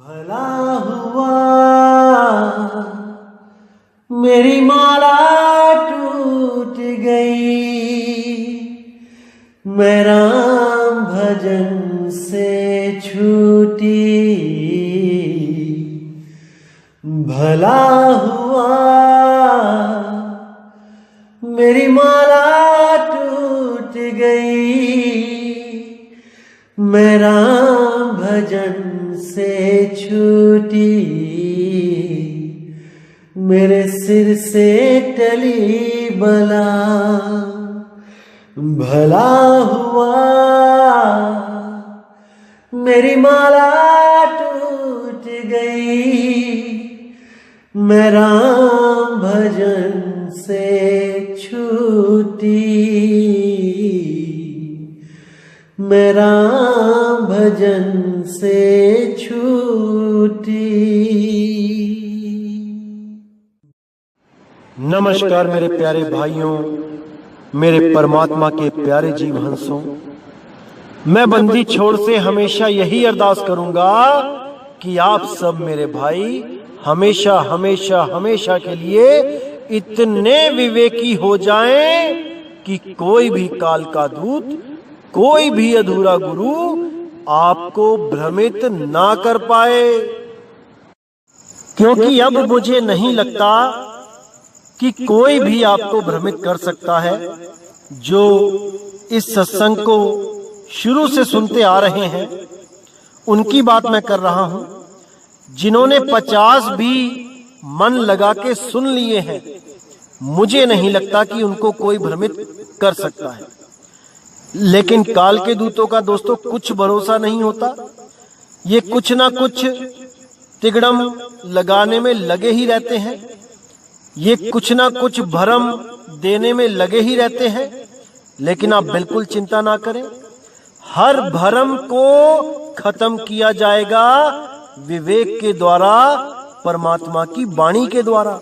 भला हुआ मेरी माला टूट गई, मैं राम भजन से छूटी। भला हुआ मेरी माला टूट गई, मैं राम भजन से छूटी। मेरे सिर से टली बला, भला हुआ मेरी माला टूट गई, मैं राम भजन से छूटी। मैं राम भजन से छूटी। नमस्कार मेरे प्यारे भाइयों, मेरे परमात्मा के प्यारे जीव हंसों। मैं बंदी छोड़ से हमेशा यही अरदास करूंगा कि आप सब मेरे भाई हमेशा हमेशा हमेशा के लिए इतने विवेकी हो जाएं कि कोई भी काल का दूत, कोई भी अधूरा गुरु आपको भ्रमित ना कर पाए। क्योंकि अब मुझे नहीं लगता कि कोई भी आपको भ्रमित कर सकता है। जो इस सत्संग को शुरू से सुनते आ रहे हैं उनकी बात मैं कर रहा हूं। जिन्होंने 50 भी मन लगा के सुन लिए हैं, मुझे नहीं लगता कि उनको कोई भ्रमित कर सकता है। लेकिन काल के दूतों का दोस्तों कुछ भरोसा नहीं होता। ये कुछ ना कुछ तिगड़म लगाने में लगे ही रहते हैं। ये कुछ ना कुछ भरम देने में लगे ही रहते हैं। लेकिन आप बिल्कुल चिंता ना करें, हर भरम को खत्म किया जाएगा विवेक के द्वारा, परमात्मा की वाणी के द्वारा।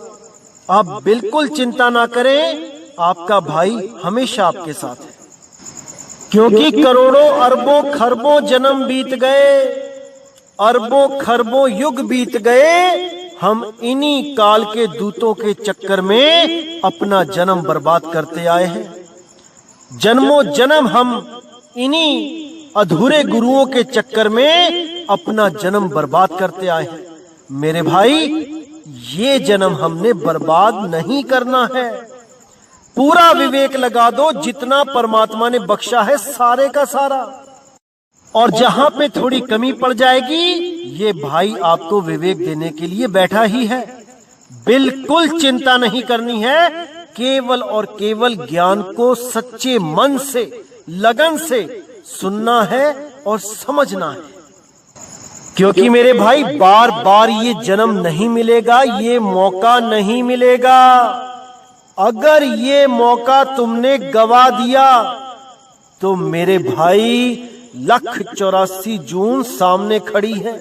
आप बिल्कुल चिंता ना करें, आपका भाई हमेशा आपके साथ है। क्योंकि करोड़ों अरबों खरबों जन्म बीत गए, अरबों खरबों युग बीत गए, हम इन्हीं काल के दूतों के चक्कर में अपना जन्म बर्बाद करते आए हैं। जन्मों जन्म हम इन्हीं अधूरे गुरुओं के चक्कर में अपना जन्म बर्बाद करते आए हैं। मेरे भाई, ये जन्म हमने बर्बाद नहीं करना है। पूरा विवेक लगा दो, जितना परमात्मा ने बख्शा है सारे का सारा। और जहां पे थोड़ी कमी पड़ जाएगी, ये भाई आपको विवेक देने के लिए बैठा ही है। बिल्कुल चिंता नहीं करनी है, केवल और केवल ज्ञान को सच्चे मन से, लगन से सुनना है और समझना है। क्योंकि मेरे भाई बार बार ये जन्म नहीं मिलेगा, ये मौका नहीं मिलेगा। अगर ये मौका तुमने गवा दिया तो मेरे भाई 1,84 जून सामने खड़ी है।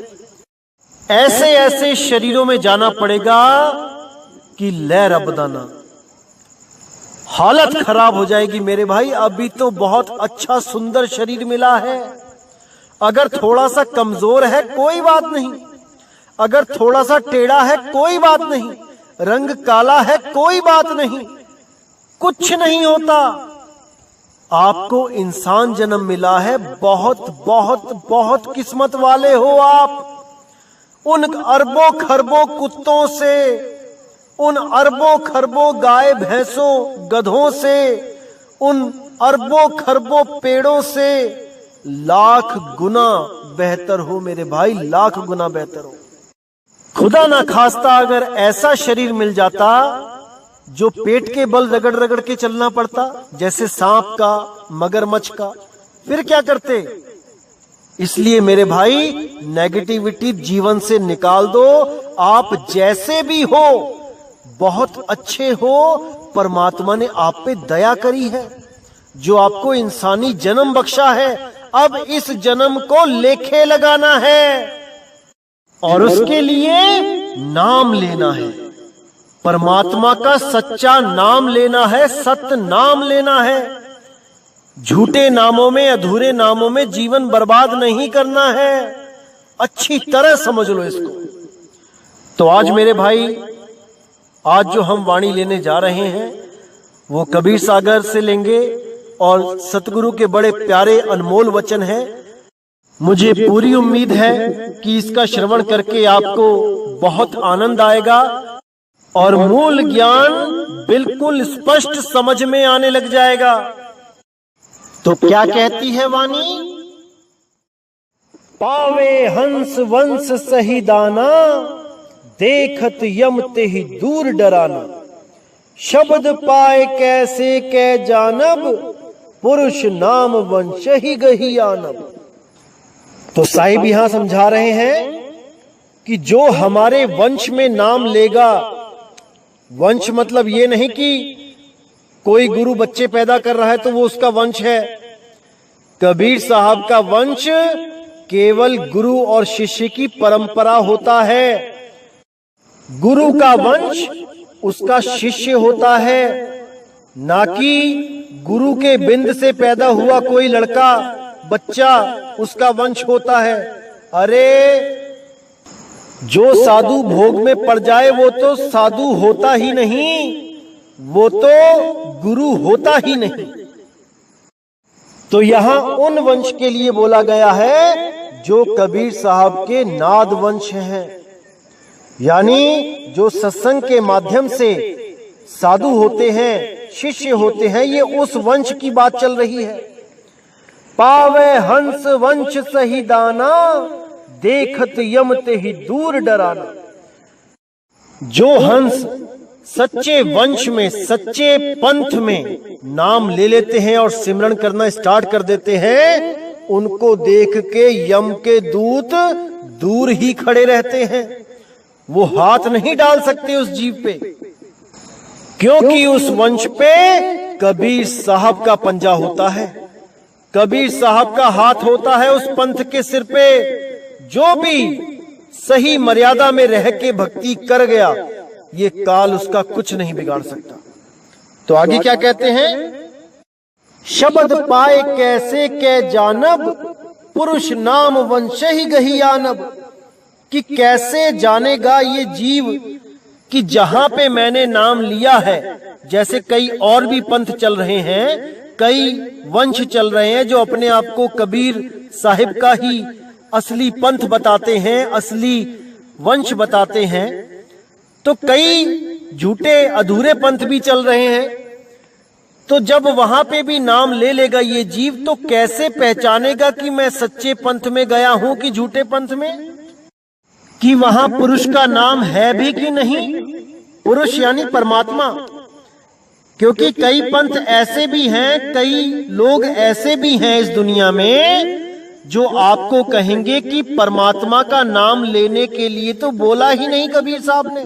ऐसे ऐसे शरीरों में जाना पड़ेगा कि लहर अबदाना, हालत खराब हो जाएगी मेरे भाई। अभी तो बहुत अच्छा सुंदर शरीर मिला है। अगर थोड़ा सा कमजोर है कोई बात नहीं, अगर थोड़ा सा टेढ़ा है कोई बात नहीं, रंग काला है कोई बात नहीं, कुछ नहीं होता। आपको इंसान जन्म मिला है, बहुत बहुत बहुत किस्मत वाले हो आप। उन अरबों खरबों कुत्तों से, उन अरबों खरबों गाय भैंसों गधों से, उन अरबों खरबों पेड़ों से लाख गुना बेहतर हो मेरे भाई, लाख गुना बेहतर हो। खुदा ना खास्ता अगर ऐसा शरीर मिल जाता जो पेट के बल रगड़ रगड़ के चलना पड़ता, जैसे सांप का, मगरमच्छ का, फिर क्या करते। इसलिए मेरे भाई नेगेटिविटी जीवन से निकाल दो। आप जैसे भी हो बहुत अच्छे हो। परमात्मा ने आप पे दया करी है, जो आपको इंसानी जन्म बख्शा है। अब इस जन्म को लेखे लगाना है और उसके लिए नाम लेना है। परमात्मा का सच्चा नाम लेना है, सत्य नाम लेना है। झूठे नामों में, अधूरे नामों में जीवन बर्बाद नहीं करना है। अच्छी तरह समझ लो इसको। तो आज मेरे भाई, आज जो हम वाणी लेने जा रहे हैं वो कबीर सागर से लेंगे और सतगुरु के बड़े प्यारे अनमोल वचन हैं। मुझे पूरी उम्मीद है कि इसका श्रवण करके आपको बहुत आनंद आएगा और मूल ज्ञान बिल्कुल स्पष्ट समझ में आने लग जाएगा। तो क्या कहती है वाणी? पावे हंस वंश सही दाना, देखत यम तेहि दूर डराना। शब्द पाए कैसे कै जानब, पुरुष नाम वंश ही गही आनब। तो साहिब यहां समझा रहे हैं कि जो हमारे वंश में नाम लेगा, वंश मतलब ये नहीं कि कोई गुरु बच्चे पैदा कर रहा है तो वो उसका वंश है। कबीर साहब का वंश केवल गुरु और शिष्य की परंपरा होता है। गुरु का वंश उसका शिष्य होता है, ना कि गुरु के बिंद से पैदा हुआ कोई लड़का बच्चा उसका वंश होता है। अरे जो साधु भोग में पड़ जाए वो तो साधु होता ही नहीं, वो तो गुरु होता ही नहीं। तो यहां उन वंश के लिए बोला गया है जो कबीर साहब के नाद वंश हैं, यानी जो सत्संग के माध्यम से साधु होते हैं, शिष्य होते हैं, ये उस वंश की बात चल रही है। पावे हंस वंश सही दाना, देखत यम तेहि दूर डराना। जो हंस सच्चे वंश में, सच्चे पंथ में नाम ले लेते हैं और सिमरन करना स्टार्ट कर देते हैं, उनको देख के यम के दूत दूर ही खड़े रहते हैं। वो हाथ नहीं डाल सकते उस जीव पे, क्योंकि उस वंश पे कबीर साहब का पंजा होता है, कबीर साहब का हाथ होता है उस पंथ के सिर पे। जो भी सही मर्यादा में रह के भक्ति कर गया, ये काल उसका कुछ नहीं बिगाड़ सकता। तो आगे क्या कहते हैं? शब्द पाए कैसे कै जानब, पुरुष नाम वंश ही गही आनब। कि कैसे जानेगा ये जीव कि जहां पे मैंने नाम लिया है, जैसे कई और भी पंथ चल रहे हैं, कई वंश चल रहे हैं जो अपने आप को कबीर साहिब का ही असली पंथ बताते हैं, असली वंश बताते हैं। तो कई झूठे अधूरे पंथ भी चल रहे हैं। तो जब वहां पे भी नाम ले लेगा ये जीव, तो कैसे पहचानेगा कि मैं सच्चे पंथ में गया हूं कि झूठे पंथ में, कि वहां पुरुष का नाम है भी कि नहीं। पुरुष यानी परमात्मा, क्योंकि कई पंथ ऐसे भी हैं, कई लोग ऐसे भी हैं इस दुनिया में जो आपको कहेंगे कि परमात्मा का नाम लेने के लिए तो बोला ही नहीं कबीर साहब ने।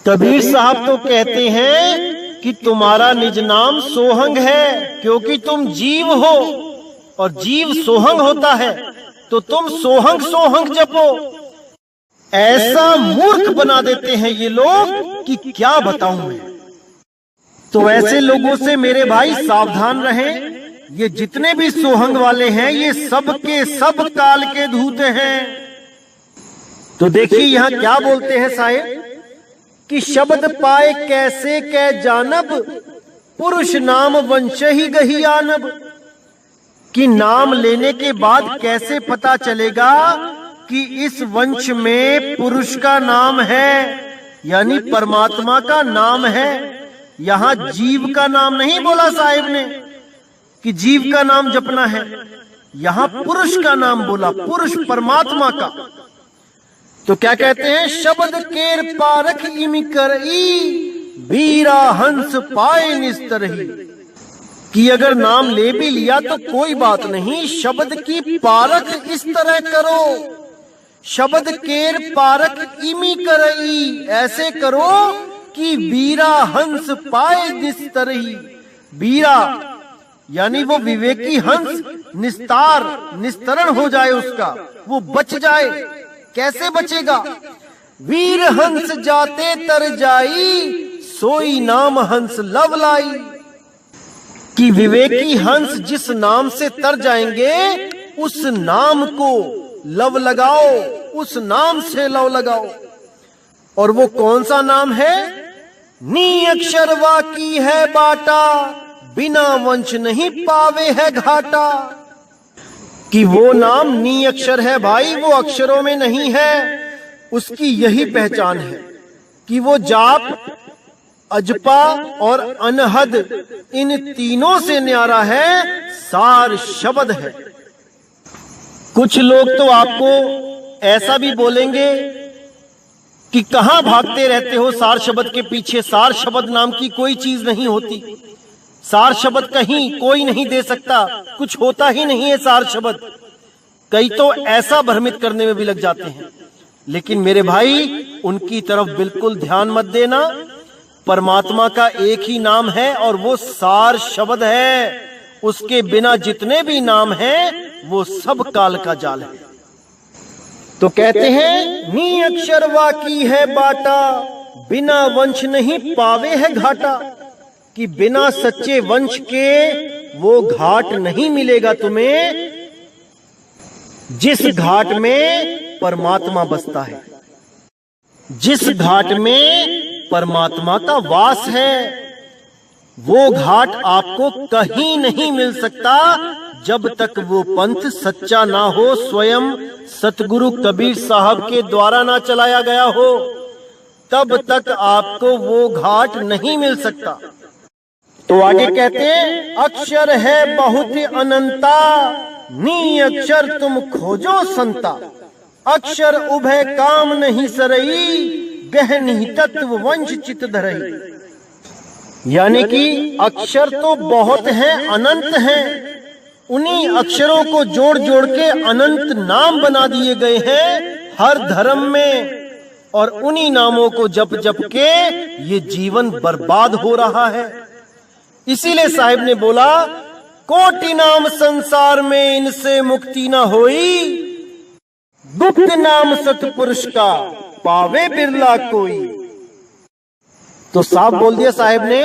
कबीर साहब तो कहते हैं कि तुम्हारा निज नाम सोहंग है, क्योंकि तुम जीव हो और जीव सोहंग होता है, तो तुम सोहंग सोहंग जपो। ऐसा मूर्ख बना देते हैं ये लोग कि क्या बताऊं मैं। तो ऐसे लोगों से मेरे भाई सावधान रहें। ये जितने भी सोहंग वाले हैं, ये सब के सब काल के धूत हैं। तो देखिए यहां क्या बोलते हैं साहिब कि शब्द पाए कैसे कै जानब, पुरुष नाम वंश ही गही आनब। कि नाम लेने के बाद कैसे पता चलेगा कि इस वंश में पुरुष का नाम है, यानी परमात्मा का नाम है। यहां जीव का नाम नहीं बोला साहिब ने कि जीव का नाम जपना है, यहां पुरुष का नाम बोला, पुरुष परमात्मा का। तो क्या कहते हैं? शब्द केर पारख इमि करई, वीरा हंस पाए निस्तरही। कि अगर नाम ले भी लिया तो कोई बात नहीं, शब्द की पारख इस तरह करो। शब्द केर पारख इमि करई, ऐसे करो कि वीरा हंस पाए निस्तरही। वीरा यानी वो विवेकी हंस निस्तरण हो जाए, उसका वो बच जाए। कैसे बचेगा? वीर हंस जाते तर जाई, सोई नाम हंस लव लाई। कि विवेकी हंस जिस नाम से तर जाएंगे, उस नाम को लव लगाओ, उस नाम से लव लगाओ। और वो कौन सा नाम है? नी अक्षर वाकी है बाटा, बिना वंश नहीं पावे है घाटा। कि वो नाम नी अक्षर है भाई, वो अक्षरों में नहीं है। उसकी यही पहचान है कि वो जाप, अजपा और अनहद, इन तीनों से न्यारा है, सार शब्द है। कुछ लोग तो आपको ऐसा भी बोलेंगे कि कहां भागते रहते हो सार शब्द के पीछे, सार शब्द नाम की कोई चीज नहीं होती, सार शब्द कहीं कोई नहीं दे सकता, कुछ होता ही नहीं है सार शब्द। कई तो ऐसा भ्रमित करने में भी लग जाते हैं। लेकिन मेरे भाई, उनकी तरफ बिल्कुल ध्यान मत देना। परमात्मा का एक ही नाम है और वो सार शब्द है। उसके बिना जितने भी नाम हैं वो सब काल का जाल है। तो कहते हैं नी अक्षर वाकी है बाटा, बिना वंश नहीं पावे है घाटा। कि बिना सच्चे वंश के वो घाट नहीं मिलेगा तुम्हें जिस घाट में परमात्मा बसता है, जिस घाट में परमात्मा का वास है। वो घाट आपको कहीं नहीं मिल सकता जब तक वो पंथ सच्चा ना हो, स्वयं सतगुरु कबीर साहब के द्वारा ना चलाया गया हो, तब तक आपको वो घाट नहीं मिल सकता। तो आगे कहते हैं अक्षर है बहुत अनंता, नी अक्षर तुम खोजो संता। अक्षर उभय काम नहीं सरई, गहनी तत्व वंश चित धरई। यानी कि अक्षर तो बहुत हैं, अनंत हैं। उन्हीं अक्षरों को जोड़ जोड़ के अनंत नाम बना दिए गए हैं हर धर्म में, और उन्हीं नामों को जप जप के ये जीवन बर्बाद हो रहा है। इसीलिए साहिब ने बोला कोटि नाम संसार में इनसे मुक्ति ना होई, गुप्त नाम सतपुरुष का पावे बिरला कोई। तो साफ बोल दिया साहिब ने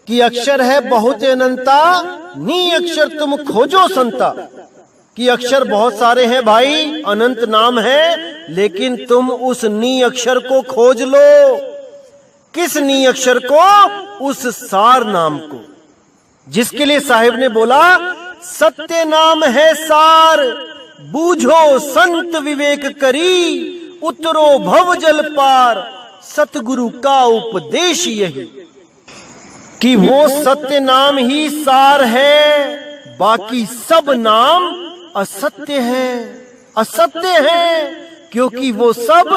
कि अक्षर है बहुत अनंता, नी अक्षर तुम खोजो संता। कि अक्षर बहुत सारे हैं भाई, अनंत नाम है, लेकिन तुम उस नी अक्षर को खोज लो। किस नी अक्षर को? उस सार नाम को, जिसके लिए साहिब ने बोला सत्य नाम है सार, बूझो संत विवेक करी, उतरो भव जल पार, सतगुरु का उपदेश यही। कि वो सत्य नाम ही सार है, बाकी सब नाम असत्य है। असत्य है क्योंकि वो सब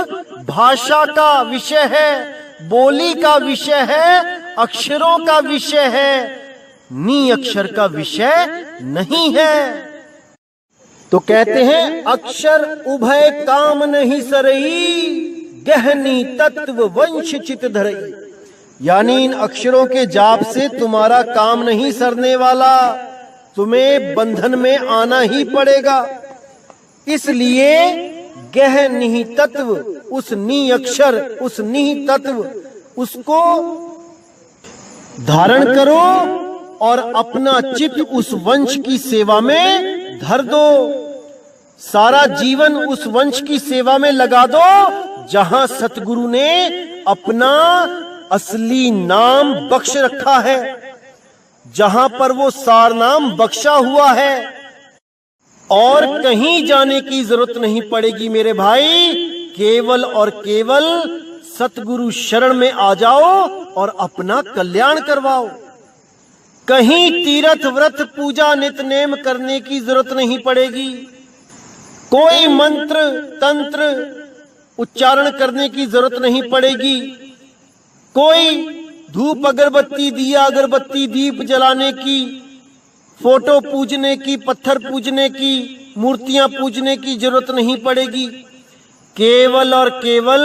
भाषा का विषय है, बोली का विषय है, अक्षरों का विषय है, नी अक्षर का विषय नहीं है। तो कहते हैं अक्षर उभय काम नहीं सरई, गहनी तत्व वंश चित धरई। यानी इन अक्षरों के जाप से तुम्हारा काम नहीं सरने वाला, तुम्हें बंधन में आना ही पड़ेगा। इसलिए गह निहि तत्व, उस नी अक्षर, उस निहि तत्व, उसको धारण करो और अपना चित्त उस वंश की सेवा में धर दो। सारा जीवन उस वंश की सेवा में लगा दो जहां सतगुरु ने अपना असली नाम बख्श रखा है, जहां पर वो सार नाम बख्शा हुआ है। और कहीं जाने की जरूरत नहीं पड़ेगी मेरे भाई, केवल और केवल सतगुरु शरण में आ जाओ और अपना कल्याण करवाओ। कहीं तीर्थ व्रत पूजा नित्य नेम करने की जरूरत नहीं पड़ेगी, कोई मंत्र तंत्र उच्चारण करने की जरूरत नहीं पड़ेगी, कोई धूप अगरबत्ती दिया अगरबत्ती दीप जलाने की, फोटो पूजने की, पत्थर पूजने की, मूर्तियां पूजने की जरूरत नहीं पड़ेगी। केवल और केवल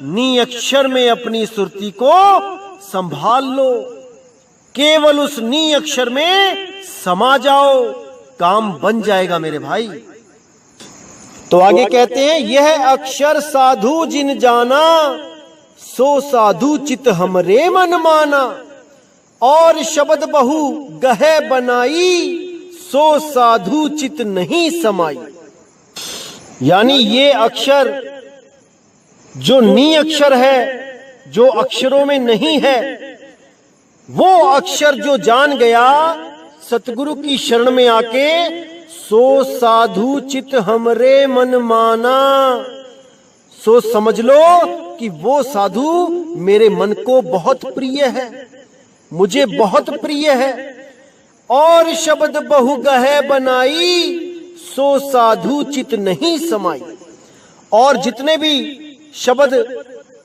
नी अक्षर में अपनी सुरती को संभाल लो, केवल उस नी अक्षर में समा जाओ, काम बन जाएगा मेरे भाई। तो आगे कहते हैं यह अक्षर साधु जिन जाना, सो साधु चित हमरे मन माना, और शब्द बहु गहे बनाई, सो साधु चित नहीं समाई। यानी ये अक्षर जो नी अक्षर है, जो अक्षरों में नहीं है, वो अक्षर जो जान गया सतगुरु की शरण में आके, सो साधु चित हमरे मन माना। सो समझ लो कि वो साधु मेरे मन को बहुत प्रिय है, मुझे बहुत प्रिय है। और शब्द बहु गहे बनाई, सो साधु चित नहीं समाई। और जितने भी शब्द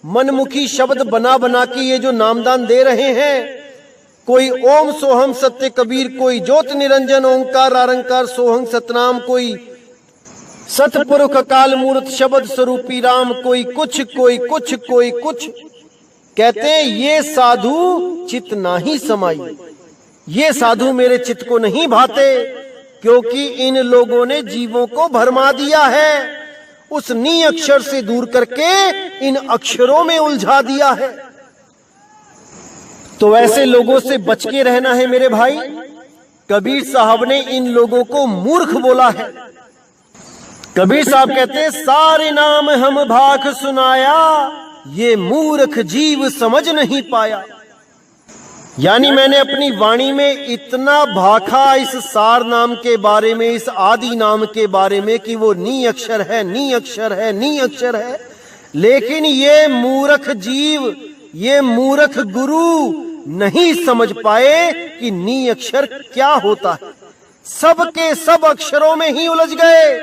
मनमुखी शब्द बना बना के ये जो नामदान दे रहे हैं, कोई ओम सोहम सत्य कबीर, कोई ज्योत निरंजन ओंकार आरंकार सोहम सतनाम, कोई सतपुरुष काल मूर्त शब्द स्वरूपी राम, कोई कुछ कोई कुछ कोई कुछ। कहते हैं ये साधु चित नाही समाई, ये साधु मेरे चित्त को नहीं भाते, क्योंकि इन लोगों ने जीवों को भरमा दिया है, उस नी अक्षर से दूर करके इन अक्षरों में उलझा दिया है। तो ऐसे लोगों से बच के रहना है मेरे भाई। कबीर साहब ने इन लोगों को मूर्ख बोला है। कबीर साहब कहते हैं सारे नाम हम भाख सुनाया, ये मूर्ख जीव समझ नहीं पाया। यानी मैंने अपनी वाणी में इतना भाखा इस सार नाम के बारे में, इस आदि नाम के बारे में कि वो नी अक्षर है, नी अक्षर है, नी अक्षर है, लेकिन ये मूर्ख जीव, ये मूर्ख गुरु नहीं समझ पाए कि नी अक्षर क्या होता है। सबके सब अक्षरों में ही उलझ गए।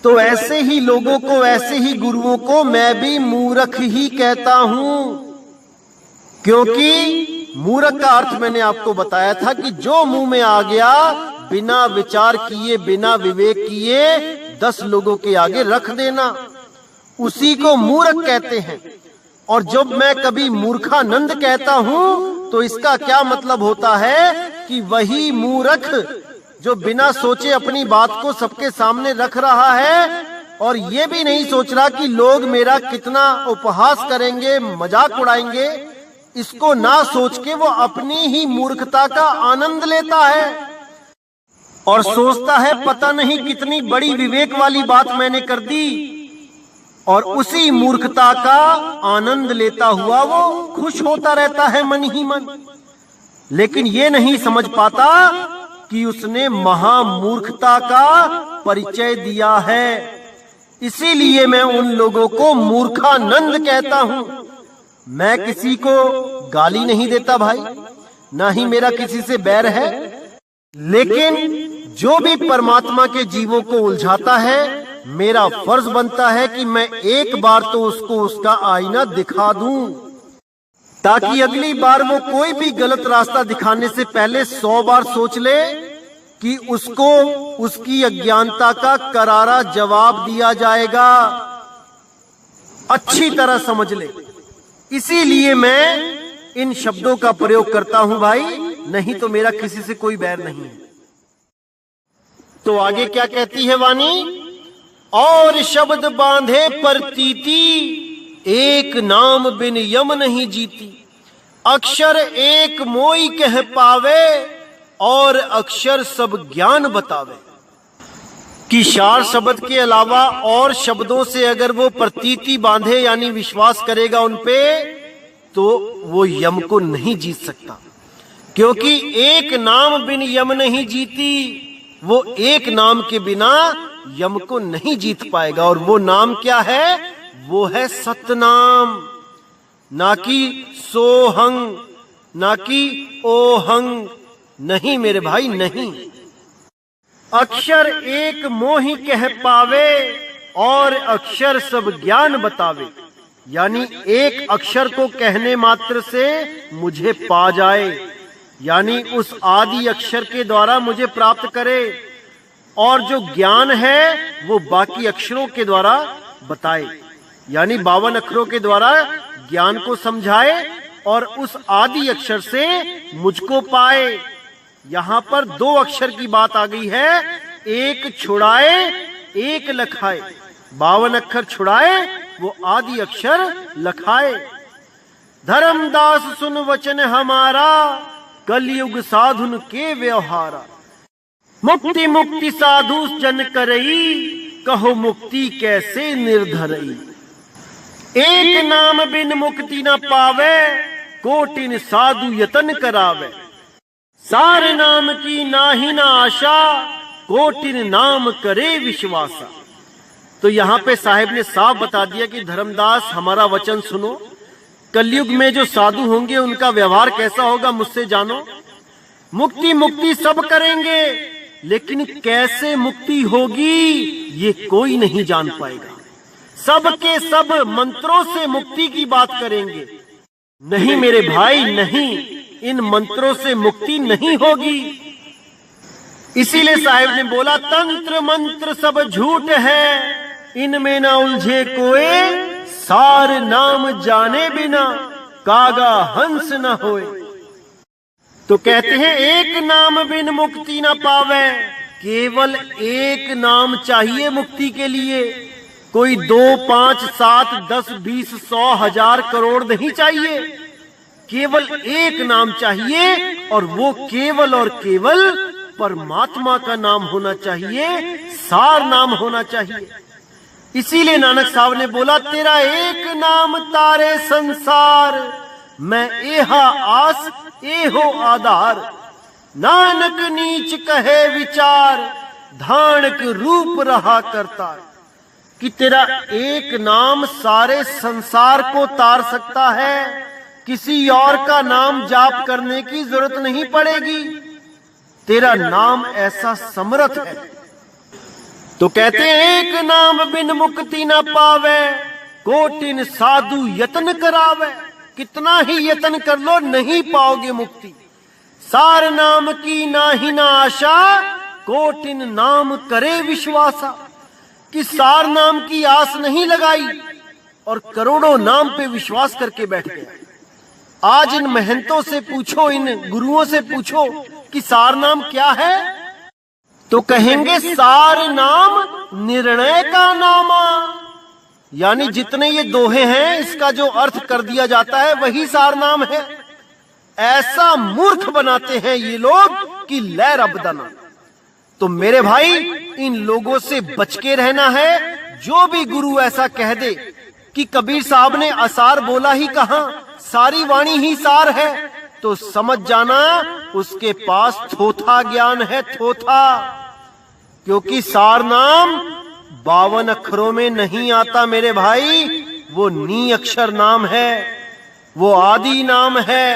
तो ऐसे ही लोगों को, ऐसे ही गुरुओं को मैं भी मूर्ख ही कहता हूं, क्योंकि मूर्ख का अर्थ मैंने आपको बताया था कि जो मुंह में आ गया बिना विचार किए, बिना विवेक किए 10 लोगों के आगे रख देना, उसी को मूर्ख कहते हैं। और जब मैं कभी मूर्खानंद कहता हूं तो इसका क्या मतलब होता है कि वही मूर्ख जो बिना सोचे अपनी बात को सबके सामने रख रहा है और ये भी नहीं सोच रहा कि लोग मेरा कितना उपहास करेंगे, मजाक उड़ाएंगे, इसको ना सोच के वो अपनी ही मूर्खता का आनंद लेता है और सोचता है पता नहीं कितनी बड़ी विवेक वाली बात मैंने कर दी, और उसी मूर्खता का आनंद लेता हुआ वो खुश होता रहता है मन ही मन। लेकिन ये नहीं समझ पाता कि उसने महामूर्खता का परिचय दिया है। इसीलिए मैं उन लोगों को मूर्खानंद कहता हूं। मैं किसी को गाली नहीं देता भाई, ना ही मेरा किसी से बैर है, लेकिन जो भी परमात्मा के जीवों को उलझाता है, मेरा फर्ज बनता है कि मैं एक बार तो उसको उसका आईना दिखा दूं, ताकि अगली बार वो कोई भी गलत रास्ता दिखाने से पहले 100 बार सोच ले कि उसको उसकी अज्ञानता का करारा जवाब दिया जाएगा। अच्छी तरह समझ ले। इसीलिए मैं इन शब्दों का प्रयोग करता हूं भाई, नहीं तो मेरा किसी से कोई बैर नहीं है। तो आगे क्या कहती है वाणी? और शब्द बांधे प्रतीति, एक नाम बिन यम नहीं जीती। अक्षर एक मोई कह पावे, और अक्षर सब ज्ञान बतावे। कि 4 शब्द के अलावा और शब्दों से अगर वो प्रतीति बांधे यानी विश्वास करेगा उन पे, तो वो यम को नहीं जीत सकता, क्योंकि एक नाम बिन यम नहीं जीती। वो एक नाम के बिना यम को नहीं जीत पाएगा। और वो नाम क्या है? वो है सतनाम, ना कि सोहंग, ना कि ओहंग। नहीं मेरे भाई, नहीं। अक्षर एक मोहि कह पावे, और अक्षर सब ज्ञान बतावे। यानी एक अक्षर को कहने मात्र से मुझे पा जाए, यानी उस आदि अक्षर के द्वारा मुझे प्राप्त करे, और जो ज्ञान है वो बाकी अक्षरों के द्वारा बताए, यानी 52 अक्षरों के द्वारा ज्ञान को समझाए और उस आदि अक्षर से मुझको पाए। यहाँ पर 2 अक्षर की बात आ गई है, एक छुड़ाए एक लखाए। 52 अक्षर छुड़ाए, वो आदि अक्षर लखाए। धर्मदास सुन वचन हमारा, कलयुग साधुन के व्यवहारा। मुक्ति मुक्ति साधु जन करई, कहो मुक्ति कैसे निर्धरई। एक नाम बिन मुक्ति न पावे, कोटिन साधु यतन करावे। सार नाम की नाही ना आशा, कोटिन नाम करे विश्वासा। तो यहाँ पे साहिब ने साफ बता दिया कि धर्मदास हमारा वचन सुनो, कलयुग में जो साधु होंगे उनका व्यवहार कैसा होगा मुझसे जानो। मुक्ति मुक्ति सब करेंगे, लेकिन कैसे मुक्ति होगी ये कोई नहीं जान पाएगा। सबके सब मंत्रों से मुक्ति की बात करेंगे। नहीं मेरे भाई नहीं, इन मंत्रों से मुक्ति नहीं होगी। इसीलिए साहिब ने बोला तंत्र मंत्र सब झूठ है, इनमें ना उलझे कोई। सार नाम जाने बिना कागा हंस न होए। तो कहते हैं एक नाम बिन मुक्ति न पावे। केवल एक नाम चाहिए मुक्ति के लिए। कोई 2, 5, 7, 10, 20, 100, 1000 करोड़ नहीं चाहिए। केवल एक नाम चाहिए, और वो केवल और केवल परमात्मा का नाम होना चाहिए, सार नाम होना चाहिए। इसीलिए नानक साहब ने बोला तेरा एक नाम तारे संसार, मैं एहा आस एहो आधार। नानक नीच कहे विचार, धानक रूप रहा करता। कि तेरा एक नाम सारे संसार को तार सकता है, किसी और का नाम जाप करने की जरूरत नहीं पड़ेगी। तेरा नाम ऐसा समर्थ है। तो कहते हैं एक नाम बिन मुक्ति न पावे, कोटिन साधु यत्न करावे। कितना ही यत्न कर लो नहीं पाओगे मुक्ति। सार नाम की नाही ना आशा, कोटिन नाम करे विश्वासा। कि सार नाम की आस नहीं लगाई और करोड़ों नाम पे विश्वास करके बैठ गए। आज इन महंतों से पूछो, इन गुरुओं से पूछो कि सार नाम क्या है, तो कहेंगे सार नाम निर्णय का नामा। यानी जितने ये दोहे हैं इसका जो अर्थ कर दिया जाता है वही सार नाम है। ऐसा मूर्ख बनाते हैं ये लोग कि लै रब्बना। तो मेरे भाई इन लोगों से बच के रहना है। जो भी गुरु ऐसा कह दे कि कबीर साहब ने असार बोला ही कहां, सारी वाणी ही सार है, तो समझ जाना उसके पास थोथा ज्ञान है, थोथा। क्योंकि सार नाम 52 अक्षरों में नहीं आता मेरे भाई, वो नी अक्षर नाम है, वो आदि नाम है,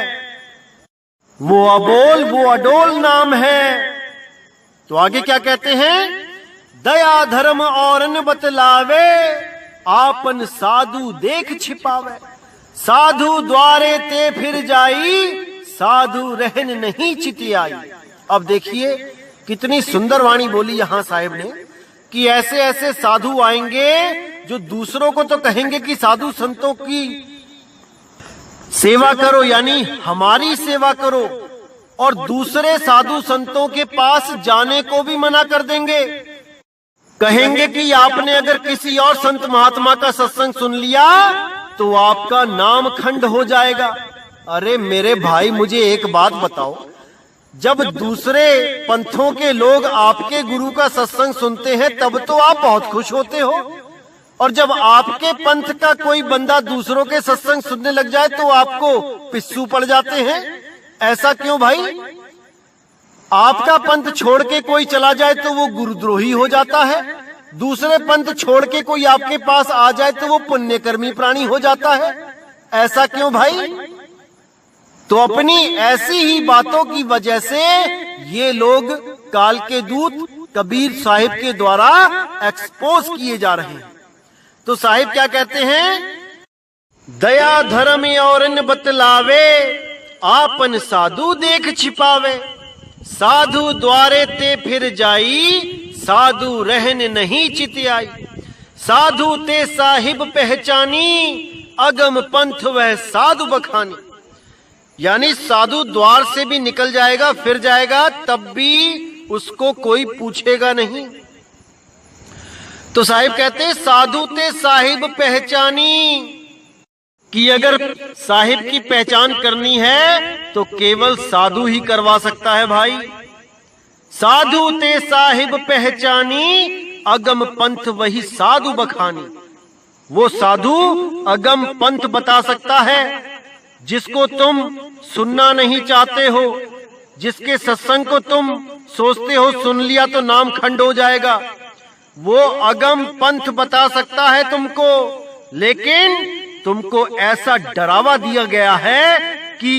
वो अबोल वो अडोल नाम है। तो आगे क्या कहते हैं, दया धर्म औरन बतलावे, आपन साधु देख छिपावे। साधु द्वारे ते फिर जाई, साधु रहन नहीं चितियाई। अब देखिए कितनी सुंदर वाणी बोली यहां साहिब ने कि ऐसे ऐसे साधु आएंगे जो दूसरों को तो कहेंगे कि साधु संतों की सेवा करो, यानी हमारी सेवा करो, और दूसरे साधु संतों के पास जाने को भी मना कर देंगे। कहेंगे कि आपने अगर किसी और संत महात्मा का सत्संग सुन लिया तो आपका नाम खंड हो जाएगा। अरे मेरे भाई मुझे एक बात बताओ, जब दूसरे पंथों के लोग आपके गुरु का सत्संग सुनते हैं तब तो आप बहुत खुश होते हो, और जब आपके पंथ का कोई बंदा दूसरों के सत्संग सुनने लग जाए तो आपको पिस्सू पड़ जाते हैं। ऐसा क्यों भाई? आपका पंथ छोड़ के कोई चला जाए तो वो गुरुद्रोही हो जाता है, दूसरे पंथ छोड़ के कोई आपके पास आ जाए तो वो पुण्यकर्मी प्राणी हो जाता है। ऐसा क्यों भाई? तो अपनी ऐसी ही बातों की वजह से ये लोग काल के दूत कबीर साहिब के द्वारा एक्सपोज किए जा रहे हैं। तो साहिब क्या कहते हैं, दया धर्म और बतलावे, आपन साधु देख छिपावे। साधु द्वारे ते फिर जाई, साधु रहन नहीं चितियाई। साधु ते साहिब पहचानी, अगम पंथ वह साधु बखानी। यानी साधु द्वार से भी निकल जाएगा फिर जाएगा तब भी उसको कोई पूछेगा नहीं। तो साहिब कहते हैं साधु ते साहिब पहचानी, कि अगर साहिब की पहचान करनी है तो केवल साधु ही करवा सकता है भाई। साधु ते साहिब पहचानी, अगम पंथ वही साधु बखानी। वो साधु अगम पंथ बता सकता है जिसको तुम सुनना नहीं चाहते हो, जिसके सत्संग को तुम सोचते हो सुन लिया तो नाम खंड हो जाएगा। वो अगम पंथ बता सकता है तुमको, लेकिन तुमको ऐसा डरावा दिया गया है कि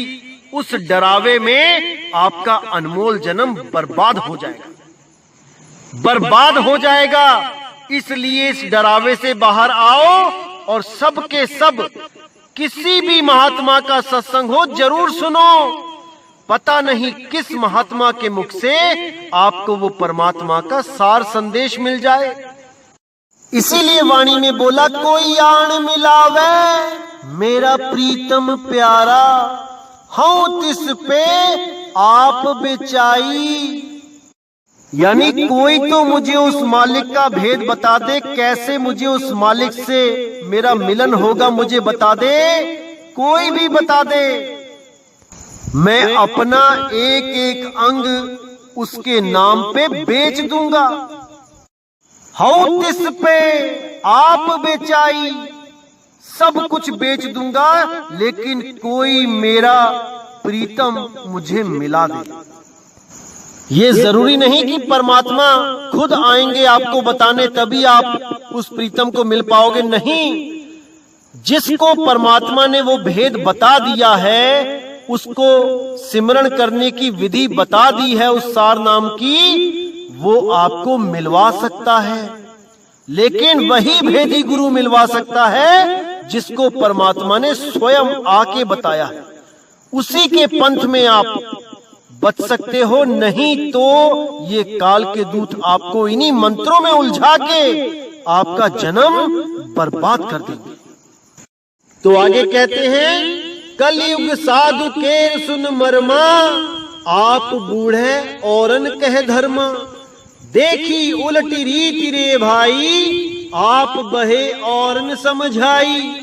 उस डरावे में आपका अनमोल जन्म बर्बाद हो जाएगा, बर्बाद हो जाएगा। इसलिए इस डरावे से बाहर आओ और सब के सब किसी भी महात्मा का सत्संग हो जरूर सुनो। पता नहीं किस महात्मा के मुख से आपको वो परमात्मा का सार संदेश मिल जाए। इसीलिए वाणी में बोला, कोई आण मिलावे मेरा प्रीतम प्यारा, हूं तिस पे आप बेचाई। यानी कोई तो मुझे उस मालिक का भेद बता दे, कैसे मुझे उस मालिक से मेरा मिलन होगा मुझे बता दे, कोई भी बता दे। मैं अपना एक एक अंग उसके नाम पे बेच दूंगा। हूं तिस पे आप बेचाई, सब कुछ बेच दूंगा, लेकिन कोई मेरा प्रीतम मुझे मिला दे। ये जरूरी नहीं कि परमात्मा खुद आएंगे आपको बताने तभी आप उस प्रीतम को मिल पाओगे, नहीं। जिसको परमात्मा ने वो भेद बता दिया है, उसको सिमरण करने की विधि बता दी है उस सार नाम की, वो आपको मिलवा सकता है। लेकिन वही भेदी गुरु मिलवा सकता है जिसको परमात्मा ने स्वयं आके बताया है। उसी के पंथ में आप बच सकते हो, नहीं तो ये काल के दूत आपको इन्हीं मंत्रों में उलझा के आपका जन्म बर्बाद कर देंगे। तो आगे कहते हैं, कलयुग साधु के सुन मरमा, आप बूढ़े औरन कह धर्मा। देखी उलटी रीति रे भाई, आप बहे औरन समझाई।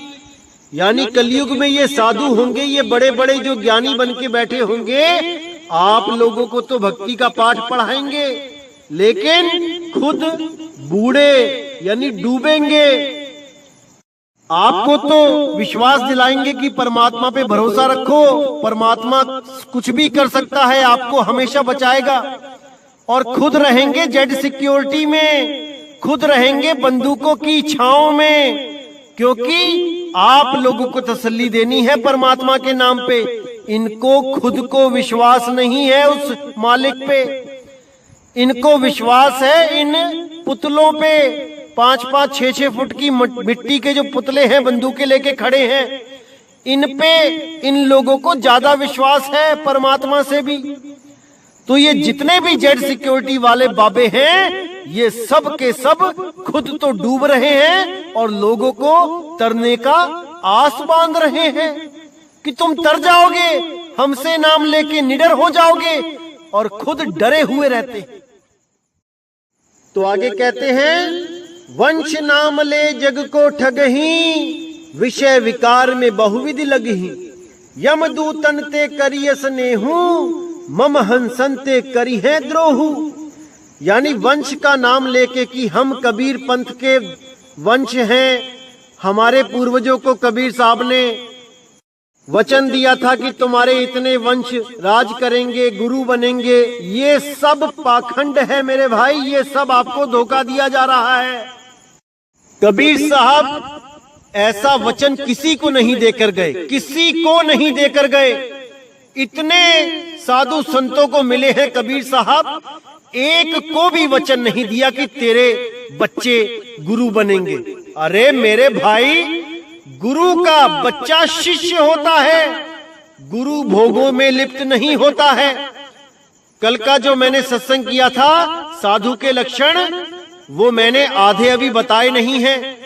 यानी कलयुग में ये साधु होंगे, ये बड़े बड़े जो ज्ञानी बन के बैठे होंगे, आप लोगों को तो भक्ति का पाठ पढ़ाएंगे, लेकिन खुद बूढ़े यानी डूबेंगे। आपको तो विश्वास दिलाएंगे कि परमात्मा पे भरोसा रखो, परमात्मा कुछ भी कर सकता है, आपको हमेशा बचाएगा। और खुद रहेंगे जेड सिक्योरिटी में, खुद रहेंगे बंदूकों की छांव में, क्योंकि आप लोगों को तसल्ली देनी है परमात्मा के नाम पे। इनको खुद को विश्वास नहीं है उस मालिक पे, इनको विश्वास है इन पुतलों पे। 5-5, 6-6 फुट की मिट्टी के जो पुतले हैं बंदूकें लेके खड़े हैं, इन पे इन लोगों को ज्यादा विश्वास है परमात्मा से भी। तो ये जितने भी जेड सिक्योरिटी वाले बाबे हैं, ये सब के सब खुद तो डूब रहे हैं और लोगों को तरने का आस बांध रहे हैं कि तुम तर जाओगे, हमसे नाम लेके निडर हो जाओगे, और खुद डरे हुए रहते हैं। तो आगे कहते हैं, वंश नाम ले जग को ठगही, विषय विकार में बहुविधि लगही। यमदूतन ते करिय स्नेहू, मम हंसन ते करी है द्रोहू। यानी वंश का नाम लेके कि हम कबीर पंथ के वंश हैं, हमारे पूर्वजों को कबीर साहब ने वचन दिया था कि तुम्हारे इतने वंश राज करेंगे, गुरु बनेंगे। ये सब पाखंड है मेरे भाई, ये सब आपको धोखा दिया जा रहा है। कबीर साहब ऐसा वचन किसी को नहीं देकर गए, किसी को नहीं देकर गए। इतने साधु संतों को मिले हैं कबीर साहब, एक को भी वचन नहीं दिया कि तेरे बच्चे गुरु बनेंगे। अरे मेरे भाई, गुरु का बच्चा शिष्य होता है, गुरु भोगों में लिप्त नहीं होता है। कल का जो मैंने सत्संग किया था साधु के लक्षण, वो मैंने आधे अभी बताए नहीं हैं,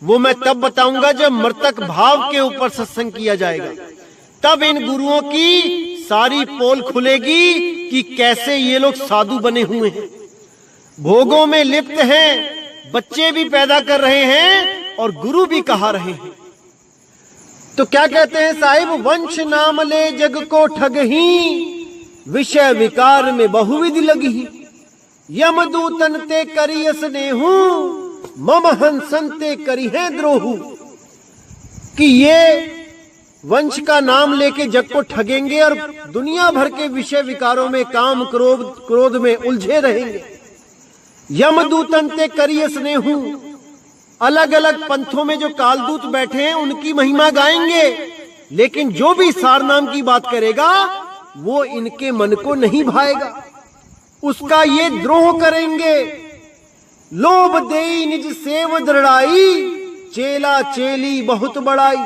वो मैं तब बताऊंगा जब मृतक भाव के ऊपर सत्संग किया जाएगा। तब इन गुरुओं की सारी पोल खुलेगी कि कैसे ये लोग साधु बने हुए हैं, भोगों में लिप्त हैं, बच्चे भी पैदा कर रहे हैं और गुरु भी कहा रहे हैं। तो क्या कहते हैं साहिब, वंश नाम ले जग को ठगही, विषय विकार में बहुविधि लगही। यमदूतन ते करी स्नेहू मम हंसन ते करी है द्रोहू, कि ये वंश का नाम लेके जग को ठगेंगे और दुनिया भर के विषय विकारों में, काम क्रोध में उलझे रहेंगे। यमदूतन ते करी स्नेहू, अलग अलग पंथों में जो कालदूत बैठे हैं उनकी महिमा गाएंगे, लेकिन जो भी सार नाम की बात करेगा वो इनके मन को नहीं भाएगा, उसका ये द्रोह करेंगे। लोभ देई निज सेव दृढ़ाई, चेला चेली बहुत बड़ाई।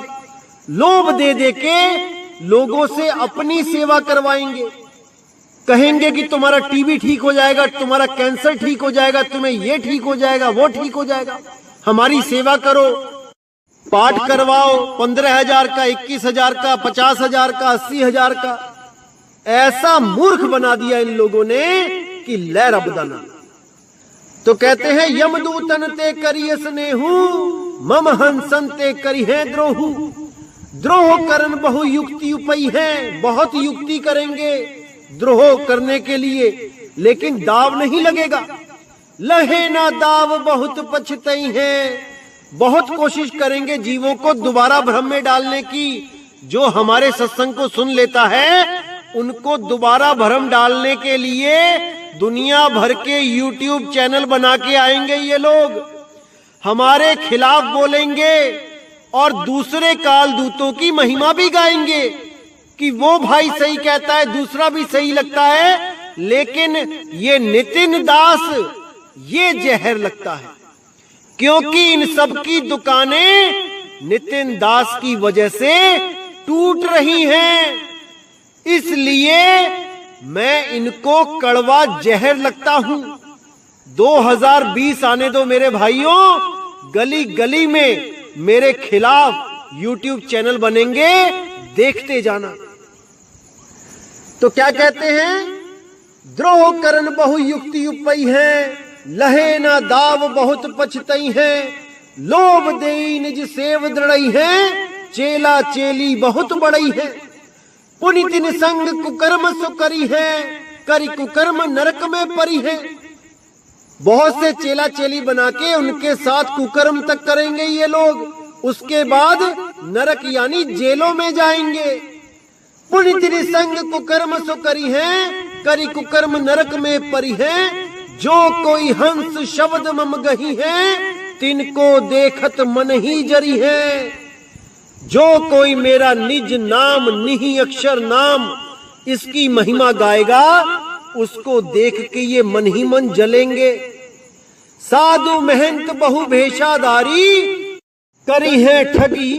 लोभ दे दे के लोगों से अपनी सेवा करवाएंगे, कहेंगे कि तुम्हारा टीबी ठीक हो जाएगा, तुम्हारा कैंसर ठीक हो जाएगा, तुम्हें ये ठीक हो जाएगा, वो ठीक हो जाएगा, हमारी सेवा करो, पाठ करवाओ, 15,000 का, 21,000 का, 50,000 का, 80,000 का। ऐसा मूर्ख बना दिया इन लोगों ने कि लै रबदाना। तो कहते हैं यमदूतन ते करी स्नेहू मम हंसन ते करी है द्रोहू। द्रोह करन बहु युक्ति उपई है, बहुत युक्ति करेंगे द्रोह करने के लिए, लेकिन दाव नहीं लगेगा। लहे ना दाव बहुत पछतई है, बहुत कोशिश करेंगे जीवों को दोबारा भ्रम में डालने की। जो हमारे सत्संग को सुन लेता है उनको दोबारा भ्रम डालने के लिए दुनिया भर के YouTube चैनल बना के आएंगे ये लोग, हमारे खिलाफ बोलेंगे और दूसरे कालदूतों की महिमा भी गाएंगे कि वो भाई सही कहता है, दूसरा भी सही लगता है, लेकिन ये नितिन दास ये जहर लगता है, क्योंकि इन सब की दुकानें नितिन दास की वजह से टूट रही हैं। इसलिए मैं इनको कड़वा जहर लगता हूं। 2020 आने दो मेरे भाइयों, गली गली में मेरे खिलाफ YouTube चैनल बनेंगे, देखते जाना। तो क्या कहते हैं, द्रोह करन बहु युक्ति उपई है, लहे ना दाव बहुत पछतई है। लोभ देई निज सेव दृढ़ई है, चेला चेली बहुत बड़ई है। पुनितिन संग कुकर्म सो करी है, करी कुकर्म नरक में परी है। बहुत से चेला चेली बना के उनके साथ कुकर्म तक करेंगे ये लोग, उसके बाद नरक यानी जेलों में जाएंगे। पुनितिन संग कुकर्म सो करी है, करी कुकर्म नरक में परी है। जो कोई हंस शब्द मम गही है, तिनको देखत मन ही जरी है। जो कोई मेरा निज नाम निहि अक्षर नाम इसकी महिमा गाएगा, उसको देख के ये मन ही मन जलेंगे। साधु महंत बहु भेषाधारी, करी है ठगी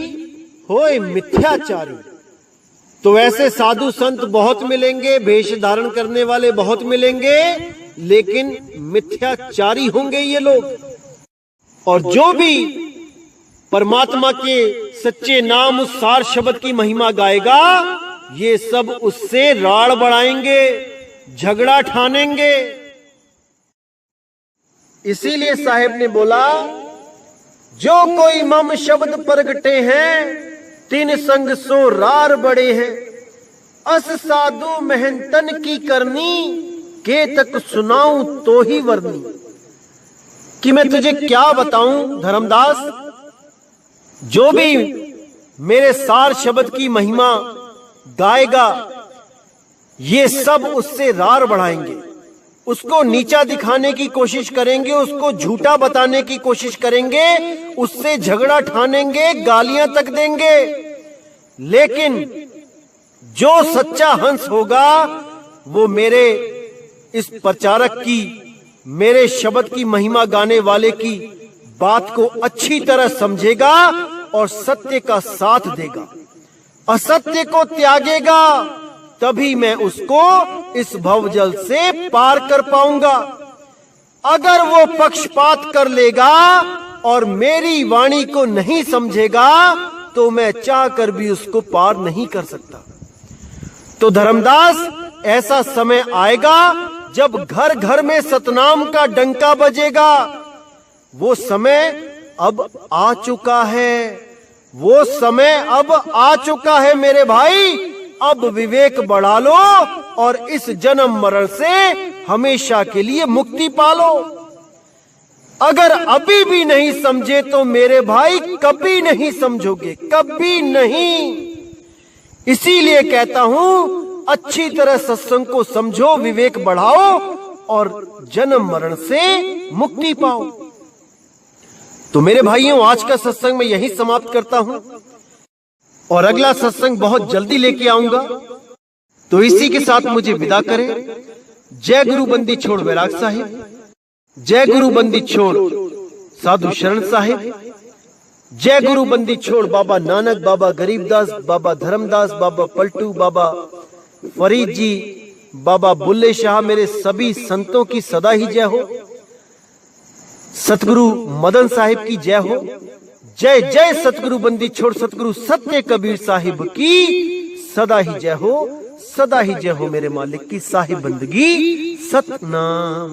होए मिथ्याचारी। तो ऐसे साधु संत बहुत मिलेंगे, भेष धारण करने वाले बहुत मिलेंगे, लेकिन मिथ्याचारी होंगे ये लोग। और जो भी परमात्मा के सच्चे नाम सार शब्द की महिमा गाएगा, ये सब उससे राड़ बढ़ाएंगे, झगड़ा ठानेंगे। इसीलिए साहेब ने बोला, जो कोई मम शब्द प्रगटे हैं, तिन संग सो रार बड़े हैं। अस साधु मेहनतन की करनी, के तक सुनाऊं तो ही वर्णी। कि मैं तुझे क्या बताऊं धर्मदास, जो भी मेरे सार शब्द की महिमा गाएगा, ये सब उससे रार बढ़ाएंगे, उसको नीचा दिखाने की कोशिश करेंगे, उसको झूठा बताने की कोशिश करेंगे, उससे झगड़ा ठानेंगे, गालियां तक देंगे। लेकिन जो सच्चा हंस होगा वो मेरे इस प्रचारक की, मेरे शब्द की महिमा गाने वाले की बात को अच्छी तरह समझेगा और सत्य का साथ देगा, असत्य को त्यागेगा, तभी मैं उसको इस भवजल से पार कर पाऊंगा। अगर वो पक्षपात कर लेगा और मेरी वाणी को नहीं समझेगा, तो मैं चाहकर भी उसको पार नहीं कर सकता। तो धर्मदास, ऐसा समय आएगा जब घर घर में सतनाम का डंका बजेगा। वो समय अब आ चुका है, वो समय अब आ चुका है मेरे भाई। अब विवेक बढ़ा लो और इस जन्म मरण से हमेशा के लिए मुक्ति पालो। अगर अभी भी नहीं समझे तो मेरे भाई कभी नहीं समझोगे, कभी नहीं। इसीलिए कहता हूं अच्छी तरह सत्संग को समझो, विवेक बढ़ाओ और जन्म मरण से मुक्ति पाओ। तो मेरे भाइयों, आज का सत्संग मैं यहीं समाप्त करता हूं और अगला सत्संग बहुत जल्दी लेके आऊंगा। तो इसी के साथ मुझे विदा करें। जय गुरु बंदी छोड़ वैराग साहिब, जय गुरु बंदी छोड़ साधु शरण साहिब, जय गुरु बंदी छोड़ बाबा नानक, बाबा गरीबदास, बाबा धर्मदास, बाबा पलटू, बाबा फरीद जी, बाबा बुल्ले शाह, मेरे सभी संतों की सदा ही जय हो। सतगुरु मदन साहिब की जय हो। जय जय सतगुरु बंदी छोड़ सतगुरु सत्य कबीर साहिब की सदा ही जय हो, सदा ही जय हो। मेरे मालिक की साहिब बंदगी सतनाम।